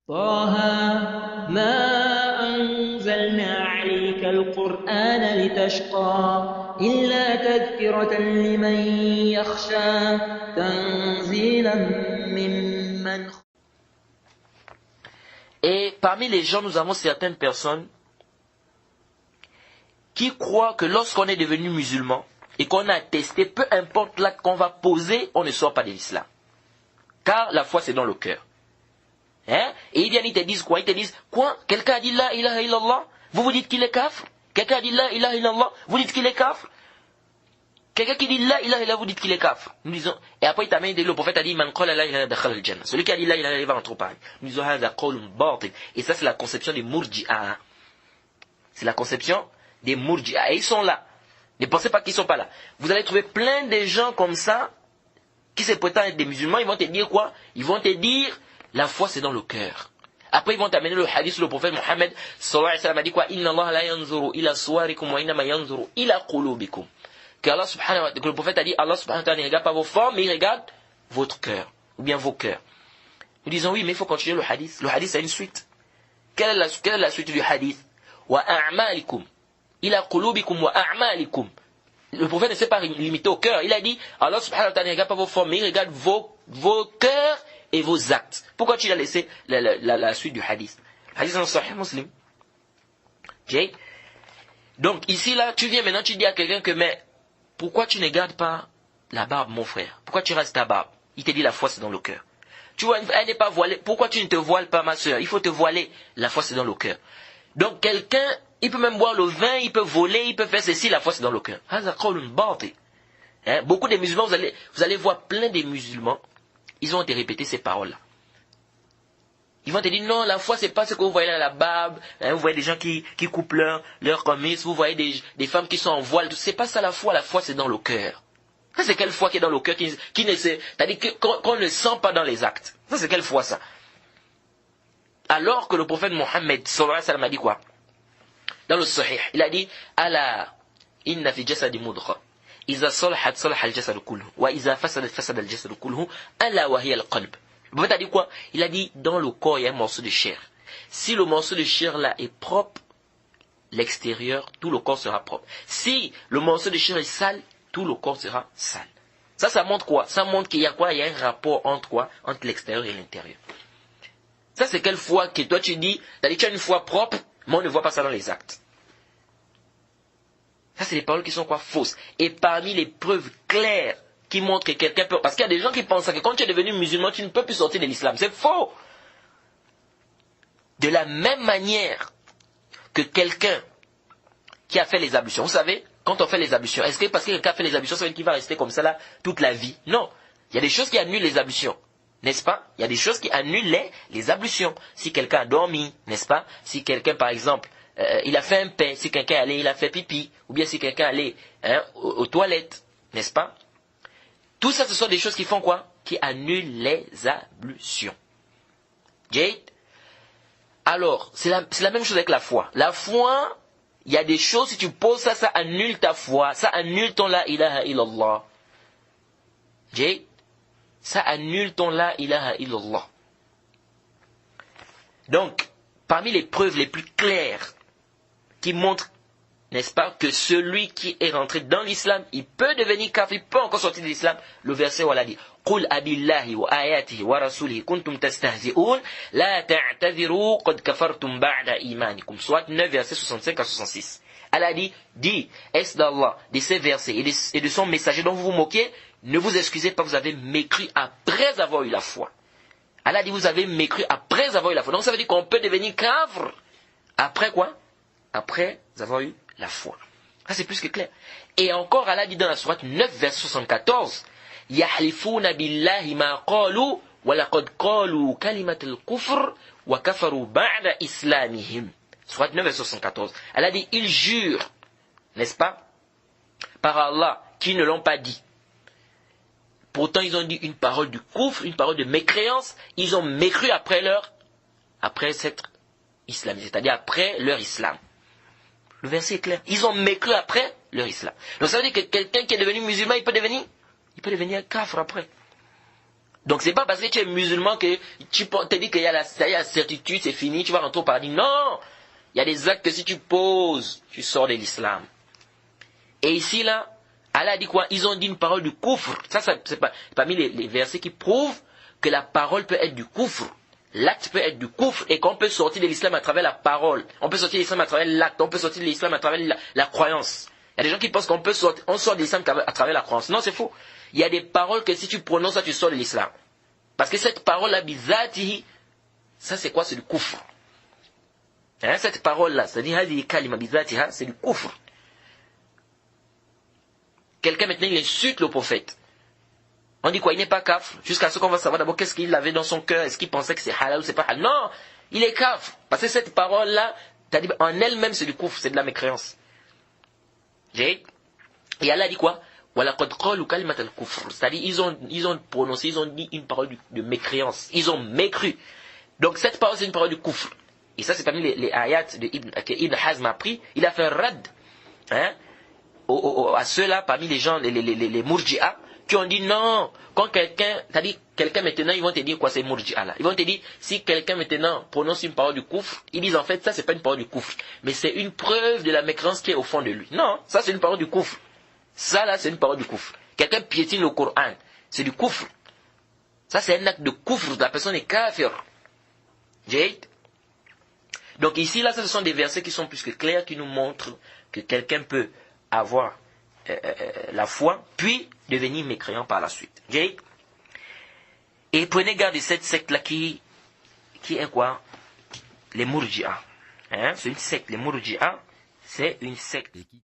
طه ما أنزلنا عليك القرآن لتشقى إلا تذكرة لمن يخشى تنزيلا ممن. Et parmi les gens, nous avons certaines personnes qui croient que lorsqu'on est devenu musulman et qu'on a attesté, peu importe l'acte qu'on va poser, on ne sort pas de l'islam. Car la foi c'est dans le cœur. Hein? Et ils te disent quoi? Ils te disent quoi? Quelqu'un a dit la ilaha illallah, vous vous dites qu'il est kafir? Quelqu'un a dit la ilaha illallah, vous dites qu'il est kafir? Quelqu'un qui dit la ilaha illallah, vous dites qu'il est kafir. Nous disons, et après il t'amène, le prophète a dit man qala la ilaha dakhala al-jannah. Celui qui a dit la ilaha illallah va rentrer au paradis. Nous disons hadha qawlun batil. Et ça c'est la conception des murji'a. C'est la conception des murji'a. Et ils sont là. Ne pensez pas qu'ils sont pas là. Vous allez trouver plein de gens comme ça qui se prétendent être des musulmans. Ils vont te dire quoi? Ils vont te dire la foi c'est dans le cœur. Après ils vont t'amener le hadith sur le prophète Mohammed sallallahu alayhi wa sallam a dit quoi? Inna Allah la yanzuru ila suwarikum wa innama yanzuru ila qulubikum. Que Allah subhanahu wa ta'ala, que le prophète a dit Allah subhanahu wa ta'ala ne regarde pas vos formes mais il regarde votre cœur ou bien vos cœurs. Nous disons oui mais il faut continuer le hadith. Le hadith a une suite. Quelle est la suite du hadith? Wa a'malikum ila qulubikum wa a'malikum. Le prophète ne s'est pas limité au cœur. Il a dit Allah subhanahu wa ta'ala ne regarde pas vos formes mais il regarde vos cœurs et vos actes. Pourquoi tu as laissé la suite du hadith? Le hadith est dans Sahih Muslim. Okay? Donc ici là, tu viens maintenant, tu dis à quelqu'un que mais pourquoi tu ne gardes pas la barbe mon frère? Pourquoi tu restes ta barbe? Il te dit la foi c'est dans le cœur. Tu vois, elle n'est pas voilée. Pourquoi tu ne te voiles pas ma soeur? Il faut te voiler. La foi c'est dans le cœur. Donc quelqu'un, il peut même boire le vin, il peut voler, il peut faire ceci, la foi c'est dans le cœur. Hein? Beaucoup de musulmans, vous allez voir plein de musulmans, ils vont te répéter ces paroles-là. Ils vont te dire non, la foi c'est pas ce que vous voyez là, la barbe, hein, vous voyez des gens qui coupent leur commis, vous voyez des femmes qui sont en voile, c'est pas ça la foi c'est dans le cœur. Ça c'est quelle foi qui est dans le cœur, qui ne sait, c'est-à-dire qu'on ne sent pas dans les actes. Ça c'est quelle foi ça? Alors que le prophète Mohammed sallallahu alayhi wa sallam a dit quoi? Dans le Sahih, il a dit ala inna fi jasadi mudgha iza salahat salaha al-jasad kulluhu wa iza fasadat fasada al-jasad kulluhu ala wa hiya al-qalb. Le prophète a dit quoi? Il a dit dans le corps il y a un morceau de chair. Si le morceau de chair là est propre, l'extérieur, tout le corps sera propre. Si le morceau de chair est sale, tout le corps sera sale. Ça montre quoi? Ça montre qu'il y a quoi? Il y a un rapport entre quoi? Entre l'extérieur et l'intérieur. Ça c'est quelle foi que toi tu dis? Tu as une foi propre, mais on ne voit pas ça dans les actes. Ça c'est des paroles qui sont quoi? Fausses. Et parmi les preuves claires qui montrent que quelqu'un peut... Parce qu'il y a des gens qui pensent que quand tu es devenu musulman, tu ne peux plus sortir de l'islam. C'est faux. De la même manière que quelqu'un qui a fait les ablutions. Vous savez, quand on fait les ablutions, est-ce que parce que quelqu'un a fait les ablutions, ça veut dire qu'il va rester comme ça là toute la vie? Non. Il y a des choses qui annulent les ablutions. N'est-ce pas? Il y a des choses qui annulent les ablutions. Si quelqu'un a dormi, n'est-ce pas? Si quelqu'un, par exemple, il a fait un paix, si quelqu'un est allé, il a fait pipi, ou bien si quelqu'un est allé aux toilettes, n'est-ce pas? Tout ça, ce sont des choses qui font quoi? Qui annulent les ablutions. Jade? Alors, c'est la même chose avec la foi. La foi, il y a des choses, si tu poses ça, ça annule ta foi, ça annule ton la ilaha illallah. Jade? Ça annule ton la ilaha illallah. Donc, parmi les preuves les plus claires qui montrent, n'est-ce pas, que celui qui est rentré dans l'islam, il peut devenir kafir, il peut encore sortir de l'islam, le verset où elle a dit قُلْ أَبِاللَّهِ وَآيَاتِهِ وَرَسُولِهِ كُنْتُمْ تَسْتَهْزِئُونَ لَا تَعْتَذِرُوا قَدْ كَفَرْتُمْ بَعْدَ إِيمَانِكُمْ. Soit 9, verset 65 à 66. Elle a dit, dis, est-ce d'Allah, de ces versets et de son messager dont vous vous moquez, ne vous excusez pas, vous avez mécru après avoir eu la foi. Elle a dit, vous avez mécru après avoir eu la foi. Donc ça veut dire qu'on peut devenir kafir. Après quoi? Après avoir eu la foi. Ça c'est plus que clair. Et encore, elle a dit dans la sourate 9, verset 74, يَحْلِفُونَ بِاللَّهِ مَا قَالُوا وَلَقَدْ قَالُوا كَلِمَةَ الْكُفْرِ وَكَفَرُوا بَعْدَ إِسْلَامِهِمْ. Sourate 9, verset 74. Elle a dit, ils jurent, n'est-ce pas, par Allah, qui ne l'ont pas dit. Pourtant, ils ont dit une parole du kufr, une parole de mécréance. Ils ont mécru après s'être islamisés, c'est-à-dire après leur islam. Le verset est clair. Ils ont mécru après leur islam. Donc ça veut dire que quelqu'un qui est devenu musulman, il peut devenir kafir après. Donc c'est pas parce que tu es musulman que tu te dis qu'il y a la certitude, c'est fini, tu vas rentrer au paradis. Non! Il y a des actes que si tu poses, tu sors de l'islam. Et ici là, Allah a dit quoi? Ils ont dit une parole du koufr. Ça c'est parmi les versets qui prouvent que la parole peut être du koufr. L'acte peut être du koufr et qu'on peut sortir de l'islam à travers la parole. On peut sortir de l'islam à travers l'acte. On peut sortir de l'islam à travers la croyance. Il y a des gens qui pensent on sort de l'islam à travers la croyance. Non, c'est faux. Il y a des paroles que si tu prononces ça, tu sors de l'islam. Parce que cette parole-là, bizatihi, ça c'est quoi? C'est du koufr. Hein, cette parole-là, c'est-à-dire hadi kalima bizatiha, c'est du koufr. Quelqu'un maintenant il insulte le prophète. On dit quoi? Il n'est pas kafr. Jusqu'à ce qu'on va savoir d'abord qu'est-ce qu'il avait dans son cœur. Est-ce qu'il pensait que c'est halal ou c'est pas halal? Non, il est kafr. Parce que cette parole-là, en elle-même c'est du koufr, c'est de la mécréance. Et Allah dit quoi? C'est-à-dire ils ont prononcé, ils ont dit une parole de mécréance. Ils ont mécru. Donc cette parole c'est une parole du koufr. Et ça c'est parmi les ayats que Ibn Hazm a pris. Il a fait un rad à ceux-là parmi les gens, les murji'a, qui ont dit non, quand quelqu'un maintenant, ils vont te dire quoi c'est murji'a là. Ils vont te dire, si quelqu'un maintenant prononce une parole du koufr, ils disent en fait ça c'est pas une parole du koufr, mais c'est une preuve de la mécréance qui est au fond de lui. Non, ça c'est une parole du koufr. Ça là c'est une parole du koufr. Quelqu'un piétine le Coran, c'est du koufr. Ça c'est un acte de koufr, la personne est kafir. Donc ici là ce sont des versets qui sont plus que clairs, qui nous montrent que quelqu'un peut avoir la foi, puis devenir mécréant par la suite. Et prenez garde de cette secte-là qui est quoi? Les Murji'a. C'est une secte. Les Murji'a, c'est une secte.